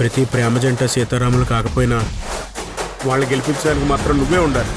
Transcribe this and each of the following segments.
ప్రతి ప్రేమ జంట సీతారాములు కాకపోయినా వాళ్ళు గెలిపించడానికి మాత్రం నువ్వే ఉండాలి.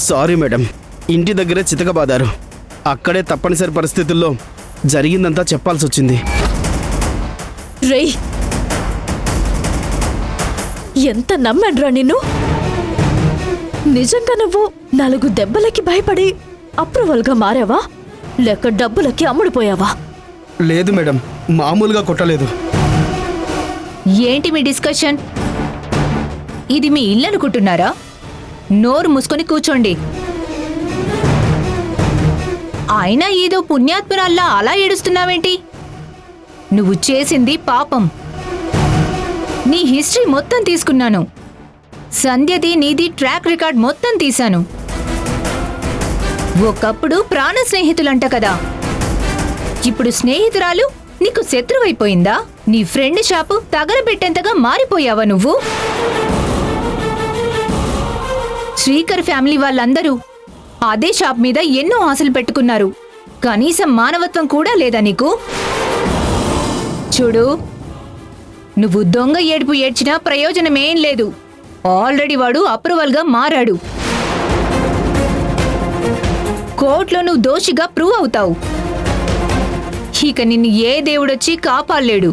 సారీ మేడం, ఇంటి దగ్గరే చితకబాదారు. అక్కడే తప్పనిసరి పరిస్థితుల్లో జరిగిందంతా చెప్పాల్సి వచ్చింది. రేయ్, ఎంత నమ్మడ్రా నిన్ను? నిజంగా నువ్వు 4 దెబ్బలకి భయపడి అప్రూవల్గా మారావా, లేక డబ్బులకి అమ్ముడుపోయావా? లేదు మేడం, మామూలుగా కొట్టలేదు. ఏంటి మీ డిస్కషన్? ఇది మీ ఇల్లు అనుకుంటున్నారా? నోరు మూసుకొని కూర్చోండి. అయినా ఏదో పుణ్యాత్మురాల్లా అలా ఏడుస్తున్నావేంటి? నువ్వు చేసింది పాపం. నీ హిస్టరీ మొత్తం తీసుకున్నాను. సంధ్యది నీది ట్రాక్ రికార్డ్ మొత్తం తీశాను. ఒకప్పుడు ప్రాణ స్నేహితులంట కదా, ఇప్పుడు స్నేహితురాలు నీకు శత్రువైపోయిందా? నీ ఫ్రెండ్ షాపు తగలబెట్టేంతగా మారిపోయావా నువ్వు? శ్రీకర్ ఫ్యామిలీ వాళ్ళందరూ అదే షాప్ మీద ఎన్నో ఆశలు పెట్టుకున్నారు. కనీసం మానవత్వం కూడా లేదా నీకు? చూడు, నువ్వు దొంగ ఏడుపు ఏడ్చినా ప్రయోజనమేం లేదు. ఆల్రెడీ వాడు అప్రూవల్గా మారాడు. కోర్టులో నువ్వు దోషిగా ప్రూవ్ అవుతావు. ఇక నిన్ను ఏ దేవుడొచ్చి కాపాడలేడు.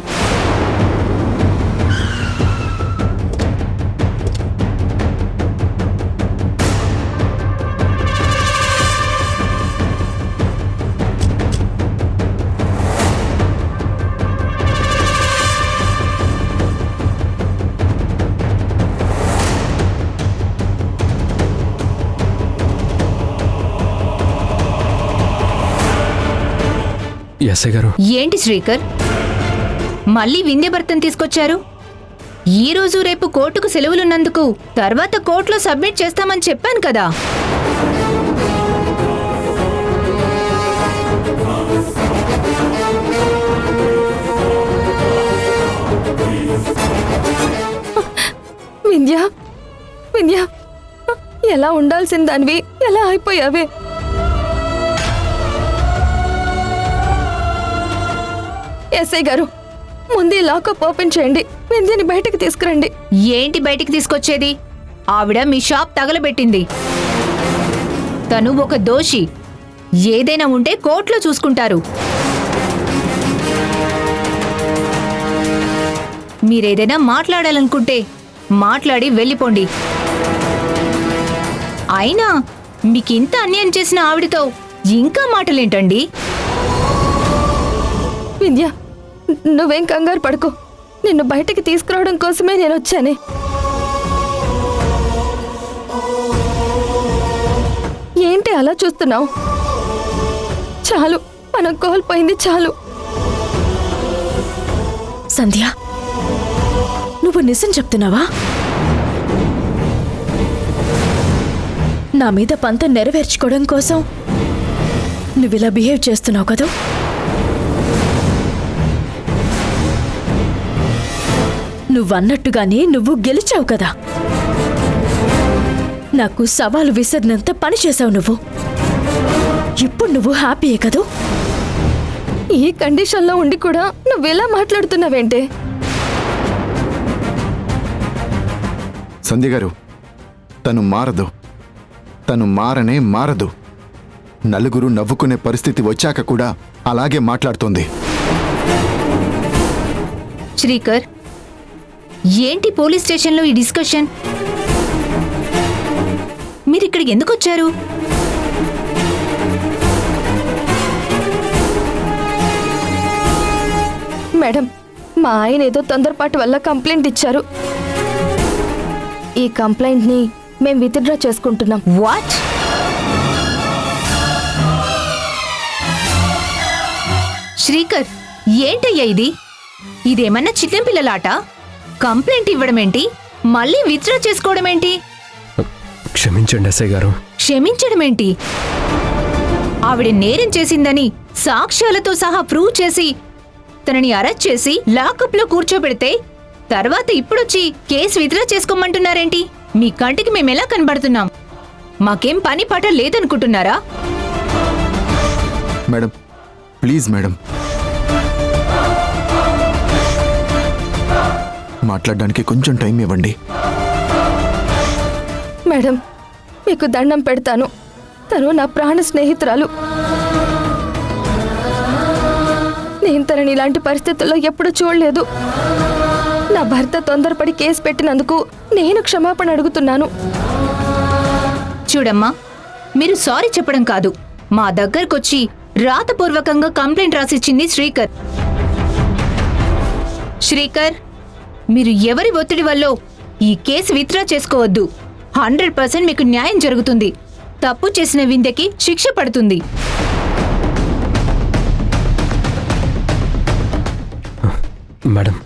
ఎస్ఐ గారు, ఏంటి శ్రీకర్, మళ్ళీ వింధ్య భర్తను తీసుకొచ్చారు? ఈ రోజు రేపు కోర్టుకు సెలవులున్నందుకు తర్వాత కోర్టులో సబ్మిట్ చేస్తామని చెప్పాను కదా. వింధ్య, వింధ్య, ఎలా ఉండాల్సిన దానివి ఎలా అయిపోయావే? ఎస్ఐ గారు, ముందు లాకప్ ఓపెన్ చేయండి, వింధ్యని బయటకు తీసుకురండి. ఏంటి బయటికి తీసుకొచ్చేది? ఆవిడ మీ షాప్ తగలబెట్టింది. తను ఒక దోషి. ఏదైనా ఉంటే కోర్టులో చూసుకుంటారు. మీరేదైనా మాట్లాడాలనుకుంటే మాట్లాడి వెళ్ళిపోండి. అయినా మీకింత అన్యాయం చేసిన ఆవిడతో ఇంకా మాటలేంటండి? వింధ్య, నువ్వేం కంగారు పడుకో. నిన్ను బయటకి తీసుకురావడం కోసమే నేను వచ్చానే. ఏంటి అలా చూస్తున్నావు? చాలు, మనం కోల్పోయింది చాలు. సంధ్య, నువ్వు నిజం చెప్తున్నావా? నా మీద పంతం నెరవేర్చుకోవడం కోసం నువ్విలా బిహేవ్ చేస్తున్నావు కదా? నువ్వన్నట్టుగానే నువ్వు గెలిచావు కదా. నాకు సవాలు విసిరినంత పని చేశావు నువ్వు. ఇప్పుడు నువ్వు హ్యాపీయే కదూ? ఈ కండిషన్లో ఉండి కూడా నువ్వెలా మాట్లాడుతున్నావేంటే? సంధ్య గారు, తను మారదు. తను మారనే మారదు. నలుగురు నవ్వుకునే పరిస్థితి వచ్చాక కూడా అలాగే మాట్లాడుతోంది. శ్రీకర్, ఏంటి పోలీస్ స్టేషన్లో ఈ డిస్కషన్? మీరిక్కడికి ఎందుకు వచ్చారు? మేడం, మా ఆయన ఏదో తొందరపాటు వల్ల కంప్లైంట్ ఇచ్చారు. ఈ కంప్లైంట్ని మేము విత్డ్రా చేసుకుంటున్నాం. వాట్? శ్రీకర్, ఏంటయ్యా ఇది? ఇదేమన్నా చిన్నపిల్లలాట? కంప్లైంట్ ఇవ్వడం ఏంటి, మళ్ళీ విత్డ్రా చేసుకోవడం ఏంటి? క్షమించండి ఎస్ఐ గారు. క్షమించడమేంటి? ఆవిడ నేరం చేసిందని సాక్ష్యాలతో సహా ప్రూవ్ చేసి తనని అరెస్ట్ చేసి లాకప్ లో కూర్చోబెడితే తర్వాత ఇప్పుడొచ్చి కేసు విత్డ్రా చేసుకోమంటున్నారేంటి? మీ కంటికి మేమెలా కనబడుతున్నాం? మాకేం పని పాట లేదనుకుంటున్నారా? మేడం, ప్లీజ్ మేడం, మాట్లాడడానికి కొంచెం టైం ఇవ్వండి. మేడం, మీకు దండం పెడతాను. తను నా ప్రాణ స్నేహితురాలు. నేను తనని ఇలాంటి పరిస్థితుల్లో ఎప్పుడూ చూడలేదు. నా భర్త తొందరపడి కేసు పెట్టినందుకు నేను క్షమాపణ అడుగుతున్నాను. చూడమ్మా, మీరు సారీ చెప్పడం కాదు, మా దగ్గరకొచ్చి రాతపూర్వకంగా కంప్లైంట్ రాసిచ్చింది శ్రీకర్. శ్రీకర్, మీరు ఎవరి ఒత్తిడి వల్ల ఈ కేసు విత్డ్రా చేసుకోవద్దు. 100% మీకు న్యాయం జరుగుతుంది. తప్పు చేసిన వింధ్యకి శిక్ష పడుతుంది. మేడం,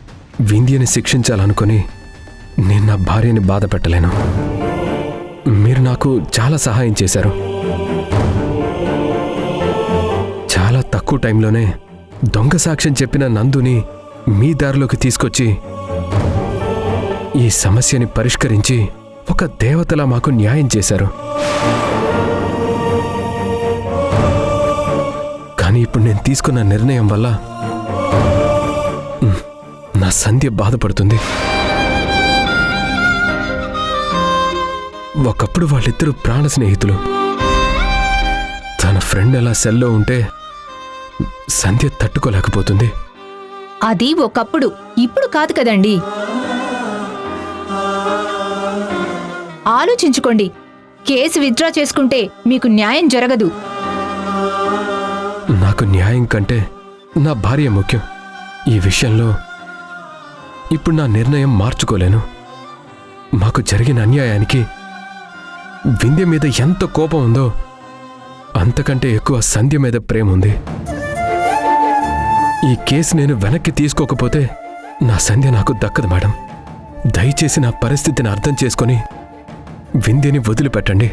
వింధ్యని శిక్షించాలనుకుని నేను నా భార్యని బాధ పెట్టలేను. మీరు నాకు చాలా సహాయం చేశారు. చాలా తక్కువ టైంలోనే దొంగ సాక్ష్యం చెప్పిన నందుని మీ దారిలోకి తీసుకొచ్చి ఈ సమస్యని పరిష్కరించి ఒక దేవతలా మాకు న్యాయం చేశారు. కానీ ఇప్పుడు నేను తీసుకున్న నిర్ణయం వల్ల నా సంధ్య బాధపడుతుంది. ఒకప్పుడు వాళ్ళిద్దరూ ప్రాణ స్నేహితులు. తన ఫ్రెండ్ అలా సెల్లో ఉంటే సంధ్య తట్టుకోలేకపోతుంది. అది ఒకప్పుడు, ఇప్పుడు కాదు కదండి. ఆలోచించుకోండి. కేసు విత్డ్రా చేసుకుంటే మీకు న్యాయం జరగదు. నాకు న్యాయం కంటే నా భార్య ముఖ్యం. ఈ విషయంలో ఇప్పుడు నా నిర్ణయం మార్చుకోలేను. మాకు జరిగిన అన్యాయానికి వింధ్య మీద ఎంత కోపం ఉందో అంతకంటే ఎక్కువ సంధ్య మీద ప్రేమ ఉంది. ఈ కేసు నేను వెనక్కి తీసుకోకపోతే నా సంధ్య నాకు దక్కదు మేడం. దయచేసి నా పరిస్థితిని అర్థం చేసుకొని వింధ్యని వదిలిపెట్టండి.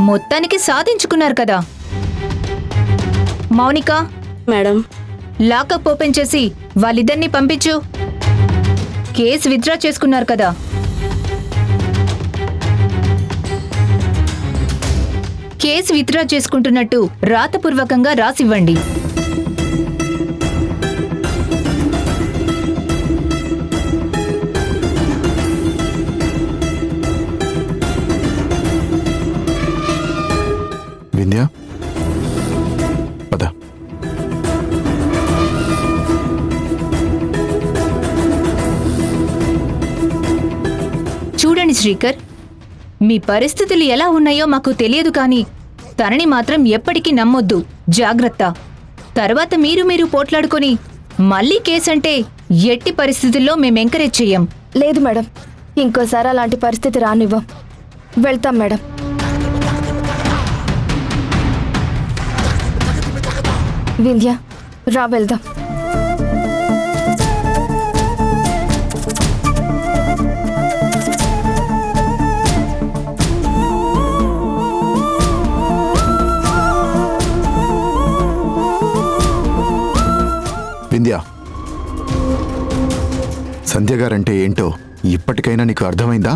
మొత్తానికి సాధించుకున్నారు కదా. మౌనిక మేడం, లాకప్ ఓపెన్ చేసి వాళ్ళిద్దరినీ పంపించు. కేసు విత్డ్రా చేసుకున్నారు కదా. కేసు విత్డ్రా చేసుకుంటున్నట్టు రాతపూర్వకంగా రాసివ్వండి. వింధ్య, పద. చూడండి శ్రీకర్, మీ పరిస్థితులు ఎలా ఉన్నాయో మాకు తెలియదు, కానీ తనని మాత్రం ఎప్పటికీ నమ్మొద్దు. జాగ్రత్త. తర్వాత మీరు పోట్లాడుకొని మళ్ళీ కేసంటే ఎట్టి పరిస్థితుల్లో మేము ఎంకరేజ్ చెయ్యం. లేదు మేడం, ఇంకోసారి అలాంటి పరిస్థితి రానివ్వం. వెళ్తాం మేడం. వింధ్య, రా వెళ్దాం. వింధ్య, సంధ్య గారంటే ఏంటో ఇప్పటికైనా నీకు అర్థమైందా?